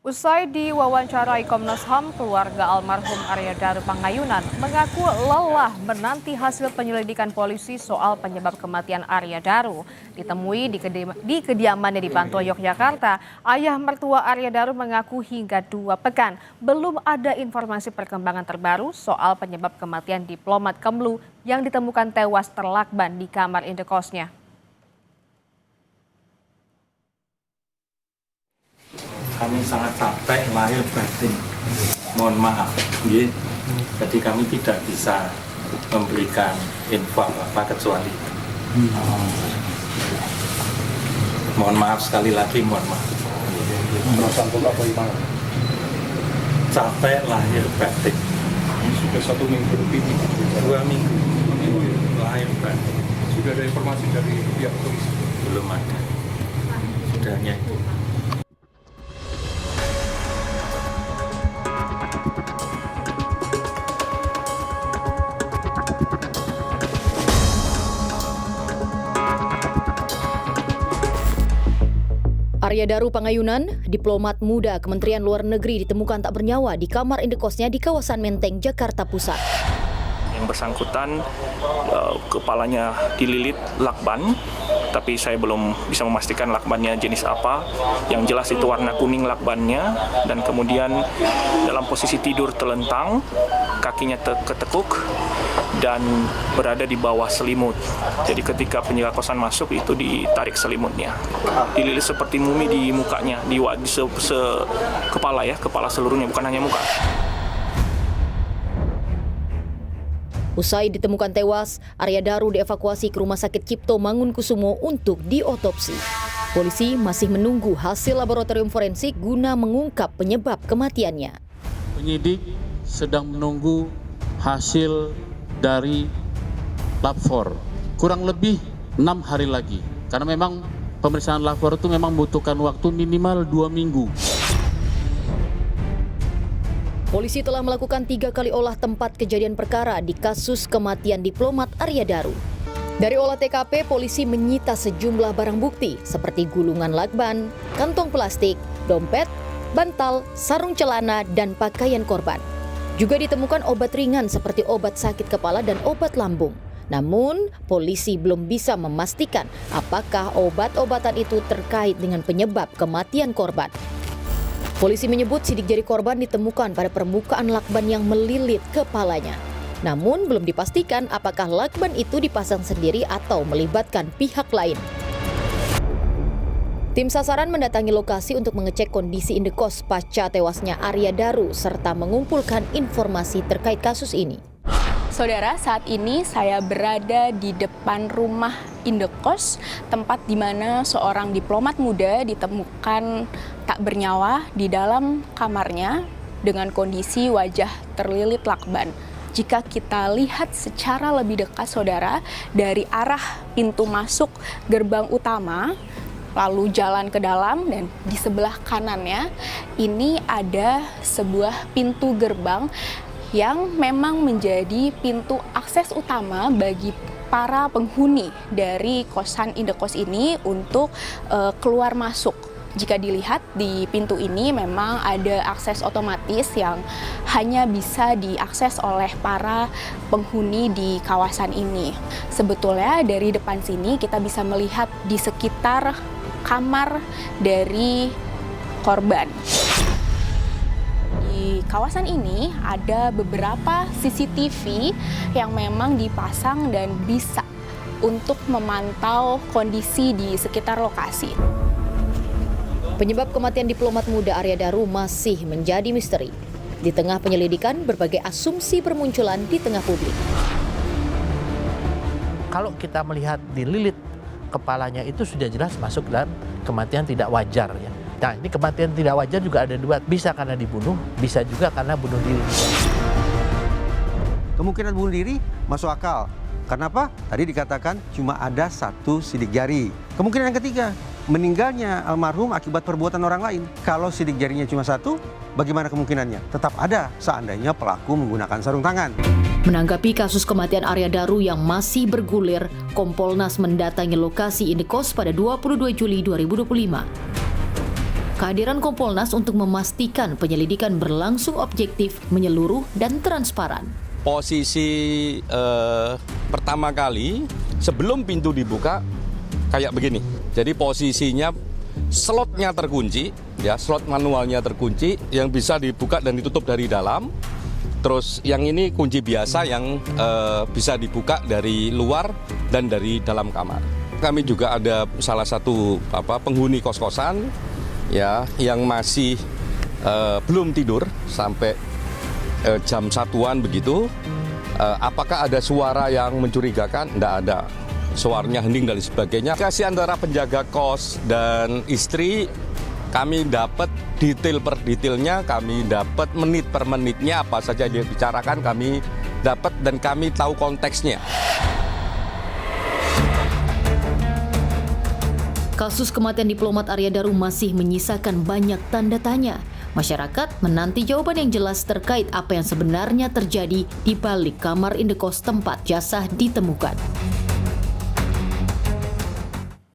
Usai diwawancarai Komnas HAM, keluarga almarhum Arya Daru Pangayunan mengaku lelah menanti hasil penyelidikan polisi soal penyebab kematian Arya Daru. Ditemui di kediamannya di Bantul, Yogyakarta, ayah mertua Arya Daru mengaku hingga 2 pekan belum ada informasi perkembangan terbaru soal penyebab kematian diplomat Kemlu yang ditemukan tewas terlakban di kamar indekosnya. Kami sangat capek lahir batin, mohon maaf, jadi kami tidak bisa memberikan info apa kecuali mohon maaf sekali lagi, mohon maaf. Capek lahir batin. Sudah 1 minggu lebih, 2 minggu lahir batin. sudah ada informasi dari pihak polisi. Belum ada, sudah hanya itu. Arya Daru Pangayunan, diplomat muda Kementerian Luar Negeri, ditemukan tak bernyawa di kamar indekosnya di kawasan Menteng, Jakarta Pusat. Yang bersangkutan kepalanya dililit lakban, tapi saya belum bisa memastikan lakbannya jenis apa. Yang jelas itu warna kuning lakbannya, dan kemudian dalam posisi tidur telentang, kakinya ketekuk dan berada di bawah selimut. Jadi ketika penjaga kosan masuk itu ditarik selimutnya. Dililit seperti mumi di mukanya, di kepala ya, kepala seluruhnya, bukan hanya muka. Usai ditemukan tewas, Arya Daru dievakuasi ke Rumah Sakit Cipto Mangunkusumo untuk diotopsi. Polisi masih menunggu hasil laboratorium forensik guna mengungkap penyebab kematiannya. Penyidik sedang menunggu hasil dari lab 4. Kurang lebih 6 hari lagi. Karena memang pemeriksaan lab 4 itu memang membutuhkan waktu minimal 2 minggu. Polisi telah melakukan 3 kali olah tempat kejadian perkara di kasus kematian diplomat Arya Daru. Dari olah TKP, polisi menyita sejumlah barang bukti seperti gulungan lakban, kantong plastik, dompet, bantal, sarung celana, dan pakaian korban. Juga ditemukan obat ringan seperti obat sakit kepala dan obat lambung. Namun, polisi belum bisa memastikan apakah obat-obatan itu terkait dengan penyebab kematian korban. Polisi menyebut sidik jari korban ditemukan pada permukaan lakban yang melilit kepalanya. Namun belum dipastikan apakah lakban itu dipasang sendiri atau melibatkan pihak lain. Tim sasaran mendatangi lokasi untuk mengecek kondisi indekos pasca tewasnya Arya Daru serta mengumpulkan informasi terkait kasus ini. Saudara, saat ini saya berada di depan rumah indekos, tempat di mana seorang diplomat muda ditemukan tak bernyawa di dalam kamarnya dengan kondisi wajah terlilit lakban. Jika kita lihat secara lebih dekat, saudara, dari arah pintu masuk gerbang utama, lalu jalan ke dalam, dan di sebelah kanannya ini ada sebuah pintu gerbang yang memang menjadi pintu akses utama bagi para penghuni dari kosan indekos ini untuk keluar masuk. Jika dilihat di pintu ini memang ada akses otomatis yang hanya bisa diakses oleh para penghuni di kawasan ini. Sebetulnya dari depan sini kita bisa melihat di sekitar kamar dari korban. Di kawasan ini ada beberapa CCTV yang memang dipasang dan bisa untuk memantau kondisi di sekitar lokasi. Penyebab kematian diplomat muda Arya Daru masih menjadi misteri. Di tengah penyelidikan, berbagai asumsi bermunculan di tengah publik. Kalau kita melihat dililit kepalanya itu sudah jelas masuk dalam kematian tidak wajar ya. Nah, ini kematian tidak wajar juga ada 2, bisa karena dibunuh, bisa juga karena bunuh diri. Kemungkinan bunuh diri masuk akal. Kenapa? Tadi dikatakan cuma ada 1 sidik jari. Kemungkinan yang ketiga, meninggalnya almarhum akibat perbuatan orang lain. Kalau sidik jarinya cuma 1, bagaimana kemungkinannya? Tetap ada seandainya pelaku menggunakan sarung tangan. Menanggapi kasus kematian Arya Daru yang masih bergulir, Kompolnas mendatangi lokasi indekos pada 22 Juli 2025. Kehadiran Kompolnas untuk memastikan penyelidikan berlangsung objektif, menyeluruh, dan transparan. Posisi pertama kali sebelum pintu dibuka kayak begini. Jadi posisinya slotnya terkunci, ya slot manualnya terkunci, yang bisa dibuka dan ditutup dari dalam. Terus yang ini kunci biasa yang bisa dibuka dari luar dan dari dalam kamar. Kami juga ada salah satu penghuni kos-kosan ya yang masih belum tidur sampai jam 1-an begitu. Apakah ada suara yang mencurigakan? Tidak ada. Suaranya hening dan sebagainya. Kasih antara penjaga kos dan istri, kami dapat detail per detailnya, kami dapat menit per menitnya, apa saja dia bicarakan kami dapat dan kami tahu konteksnya. Kasus kematian diplomat Arya Daru masih menyisakan banyak tanda tanya. Masyarakat menanti jawaban yang jelas terkait apa yang sebenarnya terjadi di balik kamar indekos tempat jasad ditemukan.